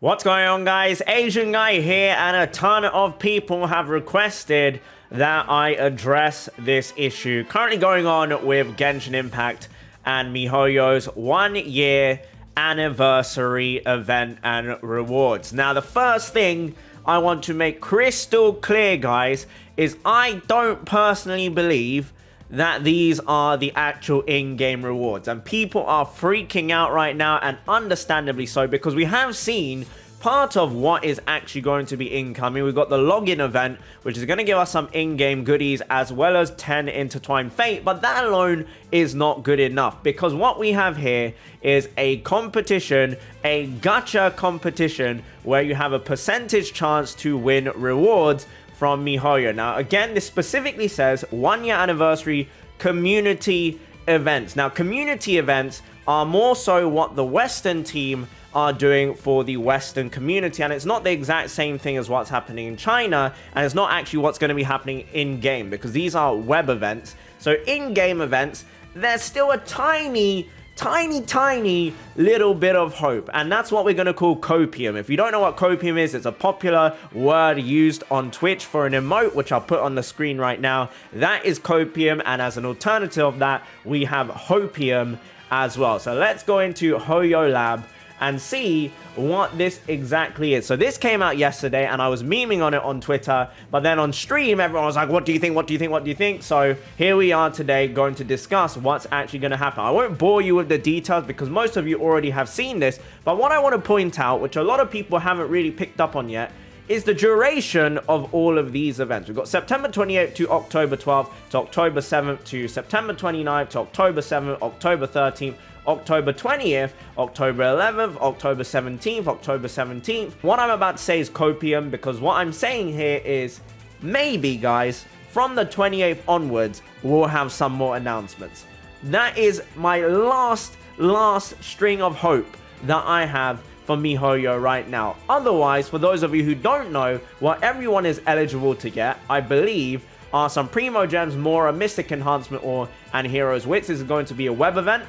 What's going on, guys? Asian Guy here, and a ton of people have requested that I address this issue currently going on with Genshin Impact and miHoYo's 1-year anniversary event and rewards. Now, the first thing I want to make crystal clear, guys, is I don't personally believe that these are the actual in-game rewards, and people are freaking out right now, and understandably so, because we have seen part of what is actually going to be incoming. We've got the login event, which is going to give us some in-game goodies, as well as 10 intertwined fate, but that alone is not good enough, because what we have here is a competition, a gacha competition, where you have a percentage chance to win rewards from miHoYo. Now, again, this specifically says 1-year anniversary community events. Now, community events are more so what the Western team are doing for the Western community, and it's not the exact same thing as what's happening in China, and it's not actually what's going to be happening in-game, because these are web events. So in-game events, there's still a tiny little bit of hope, and that's what we're going to call copium. If you don't know what copium is, it's a popular word used on Twitch for an emote, which I'll put on the screen right now. That is copium, and as an alternative of that, we have hopium as well. So let's go into Hoyo Lab and see what this exactly is. So this came out yesterday, and I was memeing on it on Twitter, but then on stream, everyone was like, what do you think? What do you think? What do you think? So here we are today going to discuss what's actually going to happen. I won't bore you with the details because most of you already have seen this, but what I want to point out, which a lot of people haven't really picked up on yet, is the duration of all of these events. We've got September 28th to October 12th, to October 7th, to September 29th, to October 7th, October 13th, October 20th, October 11th, October 17th, October 17th. What I'm about to say is copium, because what I'm saying here is maybe, guys, from the 28th onwards, we'll have some more announcements. That is my last string of hope that I have for miHoYo right now. Otherwise, for those of you who don't know, what everyone is eligible to get, I believe, are some Primo Gems, Mora, Mystic Enhancement Ore, and Heroes Wits. This is going to be a web event.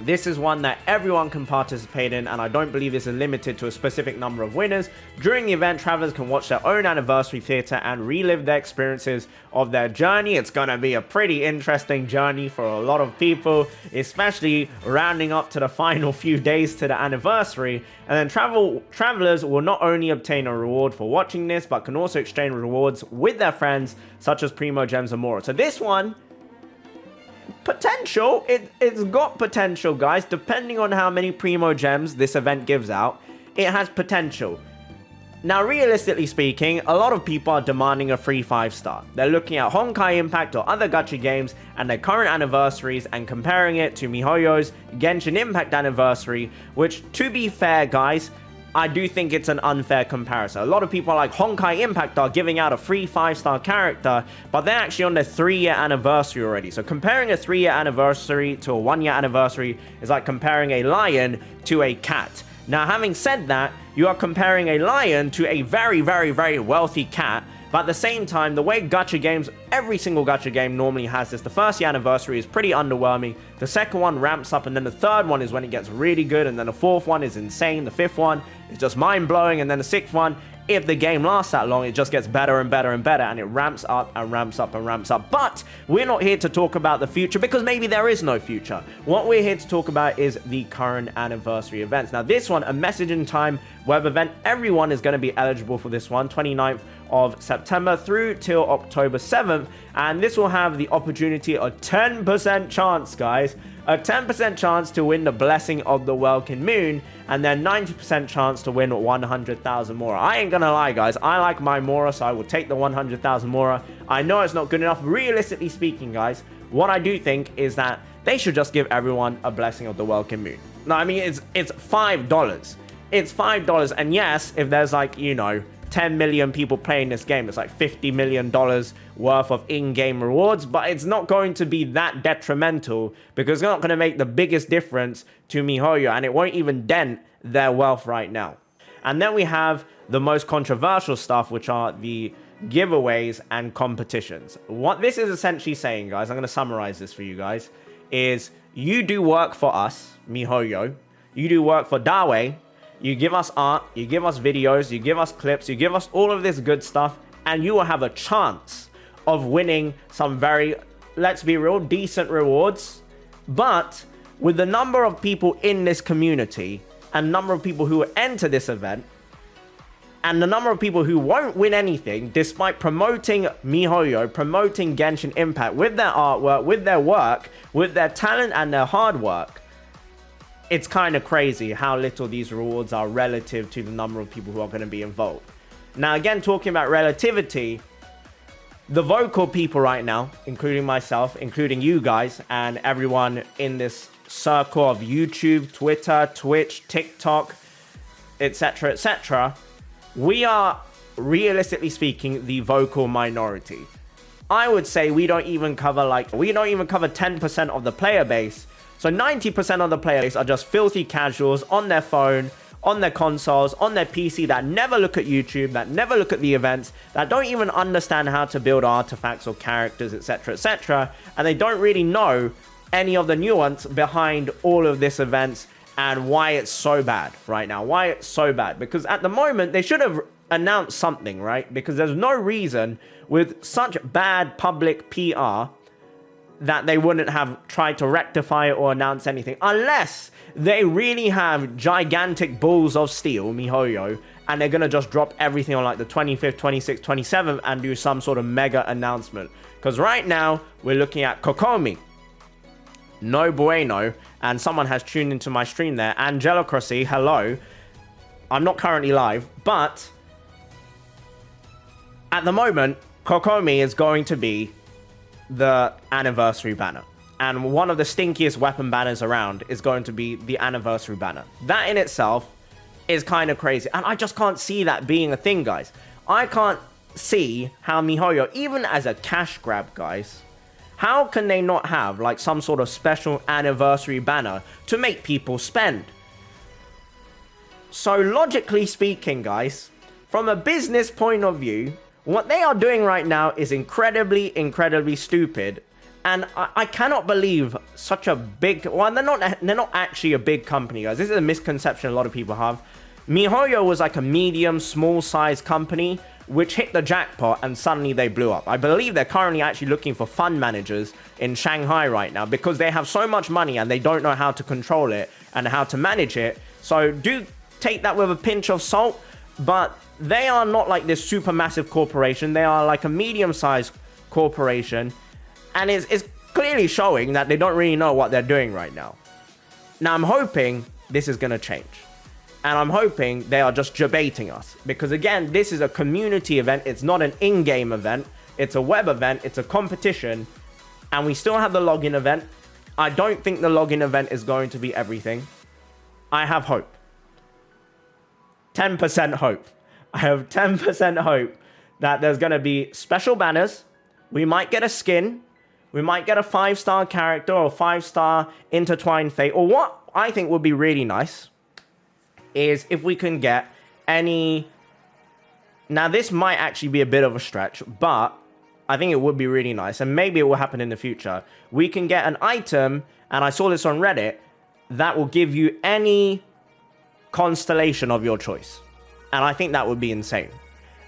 This is one that everyone can participate in, and I don't believe this is limited to a specific number of winners. During the event, travelers can watch their own anniversary theater and relive their experiences of their journey. It's going to be a pretty interesting journey for a lot of people, especially rounding up to the final few days to the anniversary. And then travelers will not only obtain a reward for watching this, but can also exchange rewards with their friends, such as Primo Gems and more. So this one, potential, it's got potential, guys. Depending on how many Primo Gems this event gives out, it has potential. Now, realistically speaking, a lot of people are demanding a free 5-star. They're looking at Honkai Impact or other gacha games and their current anniversaries and comparing it to miHoYo's Genshin Impact anniversary, which, to be fair, guys, I do think it's an unfair comparison. A lot of people like Honkai Impact are giving out a free 5-star character, but they're actually on their 3-year anniversary already. So comparing a 3-year anniversary to a 1-year anniversary is like comparing a lion to a cat. Now, having said that, you are comparing a lion to a very wealthy cat. But at the same time, the way gacha games, every single gacha game normally has this. The first year anniversary is pretty underwhelming. The second one ramps up, and then the third one is when it gets really good, and then the fourth one is insane. The fifth one is just mind-blowing, and then the sixth one, if the game lasts that long, it just gets better and better and better, and it ramps up and ramps up and ramps up. But we're not here to talk about the future, because maybe there is no future. What we're here to talk about is the current anniversary events. Now, this one, a message in time web event. Everyone is going to be eligible for this one, 29th of September through till October 7th, and this will have the opportunity, a 10% chance, guys, a 10% chance to win the Blessing of the Welkin Moon, and then 90% chance to win 100,000 Mora. I ain't gonna lie, guys, I like my Mora, so I will take the 100,000 Mora. I know it's not good enough. Realistically speaking, guys, what I do think is that they should just give everyone a Blessing of the Welkin Moon. No, I mean, it's $5. It's $5, and yes, if there's like, you know, 10 million people playing this game, it's like $50 million worth of in-game rewards, but it's not going to be that detrimental, because it's not going to make the biggest difference to miHoYo, and it won't even dent their wealth right now. And then we have the most controversial stuff, which are the giveaways and competitions. What this is essentially saying, guys, I'm going to summarize this for you guys, is you do work for us, miHoYo, you do work for Dawe, you give us art, you give us videos, you give us clips, you give us all of this good stuff, and you will have a chance of winning some very, let's be real, decent rewards. But with the number of people in this community and number of people who will enter this event, and the number of people who won't win anything despite promoting MiHoYo, promoting Genshin Impact with their artwork, with their work, with their talent and their hard work, it's kind of crazy how little these rewards are relative to the number of people who are going to be involved. Now, again, talking about relativity, the vocal people right now, including myself, including you guys, and everyone in this circle of YouTube, Twitter, Twitch, TikTok, etc., etc., we are, realistically speaking, the vocal minority. I would say we don't even cover 10% of the player base. So 90% of the player base are just filthy casuals on their phone, on their consoles, on their PC, that never look at YouTube, that never look at the events, that don't even understand how to build artifacts or characters, etc., etc. And they don't really know any of the nuance behind all of this events and why it's so bad right now. Why it's so bad. Because at the moment, they should have announced something, right? Because there's no reason with such bad public PR that they wouldn't have tried to rectify it or announce anything. Unless they really have gigantic balls of steel, MiHoYo, and they're going to just drop everything on like the 25th, 26th, 27th and do some sort of mega announcement. Because right now, we're looking at COPIUM. No bueno. And someone has tuned into my stream there. Angelocracy, hello. I'm not currently live, but at the moment, COPIUM is going to be the anniversary banner. And one of the stinkiest weapon banners around is going to be the anniversary banner. That in itself is kind of crazy. And I just can't see that being a thing, guys. I can't see how MiHoYo, even as a cash grab, guys, how can they not have like some sort of special anniversary banner to make people spend? So logically speaking, guys, from a business point of view, what they are doing right now is incredibly, incredibly stupid. And I cannot believe such a big... Well, they're not actually a big company, guys. This is a misconception a lot of people have. MiHoYo was like a medium, small-sized company which hit the jackpot and suddenly they blew up. I believe they're currently actually looking for fund managers in Shanghai right now because they have so much money and they don't know how to control it and how to manage it. So do take that with a pinch of salt, but they are not like this super massive corporation. They are like a medium-sized corporation, and it's clearly showing that they don't really know what they're doing right now. Now, I'm hoping this is going to change. And I'm hoping they are just debating us. Because again, this is a community event. It's not an in-game event. It's a web event. It's a competition. And we still have the login event. I don't think the login event is going to be everything. I have hope. 10% hope. I have 10% hope that there's going to be special banners. We might get a skin. We might get a 5-star character or 5-star intertwined fate. Or what I think would be really nice is if we can get any... Now, this might actually be a bit of a stretch, but I think it would be really nice, and maybe it will happen in the future. We can get an item, and I saw this on Reddit, that will give you any constellation of your choice. And I think that would be insane.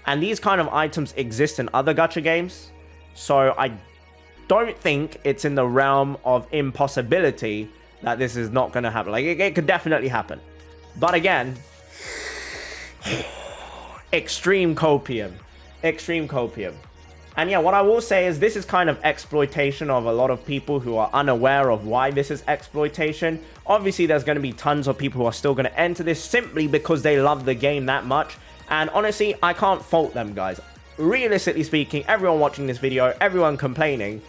And these kind of items exist in other gacha games, so I don't think it's in the realm of impossibility that this is not going to happen. Like, it could definitely happen. But again, extreme copium. Extreme copium. And yeah, what I will say is this is kind of exploitation of a lot of people who are unaware of why this is exploitation. Obviously, there's going to be tons of people who are still going to enter this simply because they love the game that much. And honestly, I can't fault them, guys. Realistically speaking, everyone watching this video, everyone complaining,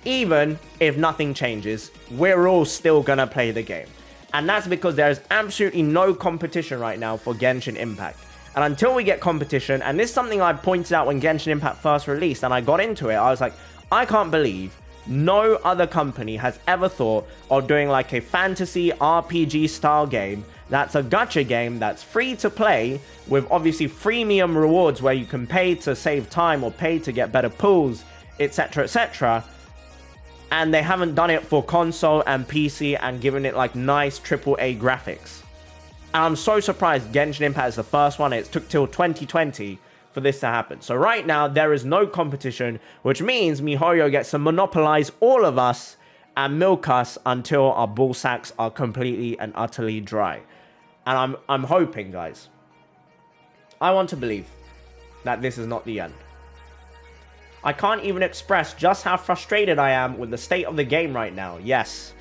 even if nothing changes, we're all still going to play the game. And that's because there's absolutely no competition right now for Genshin Impact. And until we get competition, and this is something I pointed out when Genshin Impact first released, and I got into it, I was like, I can't believe no other company has ever thought of doing like a fantasy RPG style game that's a gacha game that's free to play with obviously freemium rewards where you can pay to save time or pay to get better pools, etc., etc. And they haven't done it for console and PC and given it like nice AAA graphics. And I'm so surprised Genshin Impact is the first one. It took till 2020 for this to happen. So right now, there is no competition, which means MiHoYo gets to monopolize all of us and milk us until our ball sacks are completely and utterly dry. And I'm hoping, guys, I want to believe that this is not the end. I can't even express just how frustrated I am with the state of the game right now. Yes,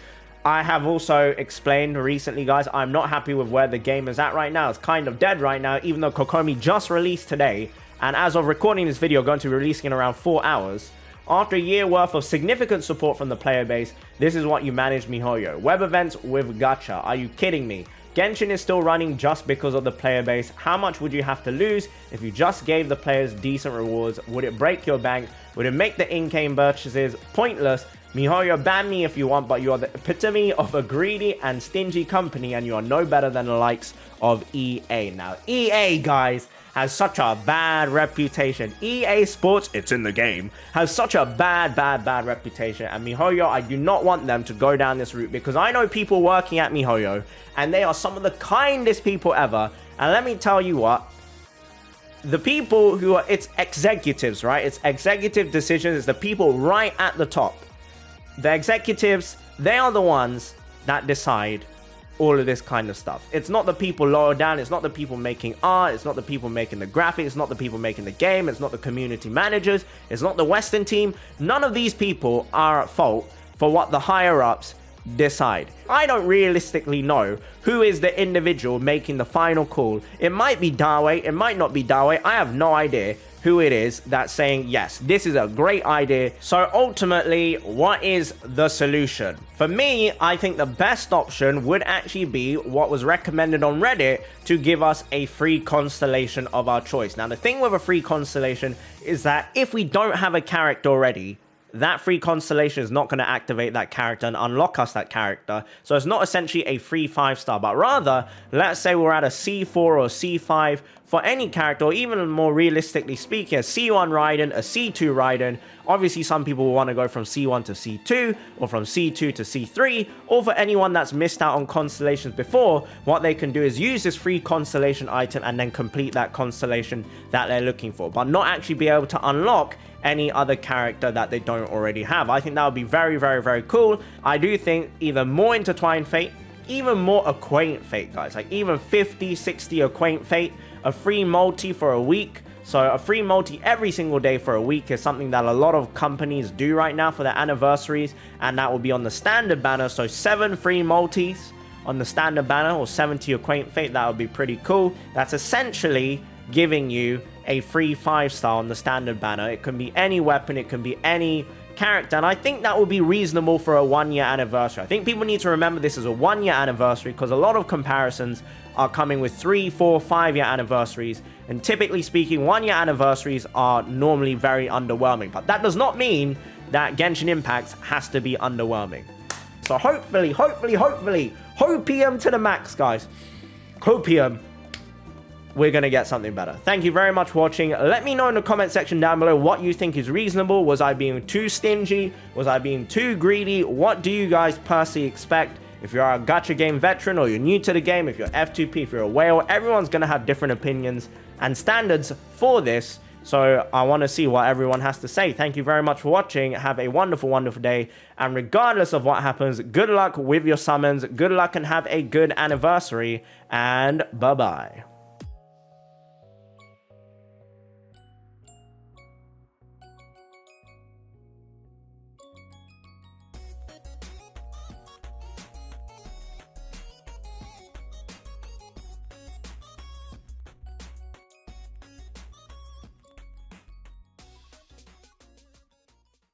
I have also explained recently, guys, I'm not happy with where the game is at right now. It's kind of dead right now, even though Kokomi just released today. And as of recording this video, going to be releasing in around 4 hours. After a year worth of significant support from the player base, this is what you manage MiHoYo. Web events with gacha. Are you kidding me? Genshin is still running just because of the player base. How much would you have to lose if you just gave the players decent rewards? Would it break your bank? Would it make the in-game purchases pointless? MiHoYo, ban me if you want, but you are the epitome of a greedy and stingy company, and you are no better than the likes of EA. Now, EA, guys, has such a bad reputation. EA Sports, it's in the game, has such a bad reputation. And MiHoYo, I do not want them to go down this route, because I know people working at MiHoYo, and they are some of the kindest people ever. And let me tell you what, the people who are, it's executives, right? It's executive decisions. It's the people right at the top. The executives, they are the ones that decide all of this kind of stuff. It's not the people lower down. It's not the people making art. It's not the people making the graphics. It's not the people making the game. It's not the community managers. It's not the Western team. None of these people are at fault for what the higher ups decide. I don't realistically know who is the individual making the final call. It might be Dawe. It might not be Dawe. I have no idea who it is that's saying, yes, this is a great idea. So ultimately, what is the solution? For me, I think the best option would actually be what was recommended on Reddit, to give us a free constellation of our choice. Now, the thing with a free constellation is that if we don't have a character already, that free constellation is not going to activate that character and unlock us that character. So it's not essentially a free 5-star, but rather, let's say we're at a C4 or a C5 for any character, or even more realistically speaking, a C1 Raiden, a C2 Raiden. Obviously, some people will want to go from C1 to C2, or from C2 to C3, or for anyone that's missed out on constellations before, what they can do is use this free constellation item and then complete that constellation that they're looking for, but not actually be able to unlock any other character that they don't already have. I think that would be very cool. I do think either more Intertwined Fate, even more Acquaint Fate, guys, like even 50, 60 Acquaint Fate, a free multi for a week. So a free multi every single day for a week is something that a lot of companies do right now for their anniversaries, and that will be on the standard banner. So 7 free multis on the standard banner, or 70 Acquaint Fate. That would be pretty cool. That's essentially giving you a free 5-star on the standard banner. It can be any weapon, it can be any character, and I think that would be reasonable for a 1-year anniversary. I think people need to remember this is a 1-year anniversary, because a lot of comparisons are coming with 3, 4, 5-year anniversaries, and typically speaking, 1-year anniversaries are normally very underwhelming, but that does not mean that Genshin Impact has to be underwhelming. So hopefully, COPIUM to the max, guys. COPIUM, we're going to get something better. Thank you very much for watching. Let me know in the comment section down below what you think is reasonable. Was I being too stingy? Was I being too greedy? What do you guys personally expect? If you're a gacha game veteran, or you're new to the game, if you're F2P, if you're a whale, everyone's going to have different opinions and standards for this. So I want to see what everyone has to say. Thank you very much for watching. Have a wonderful day. And regardless of what happens, good luck with your summons. Good luck and have a good anniversary. And bye-bye.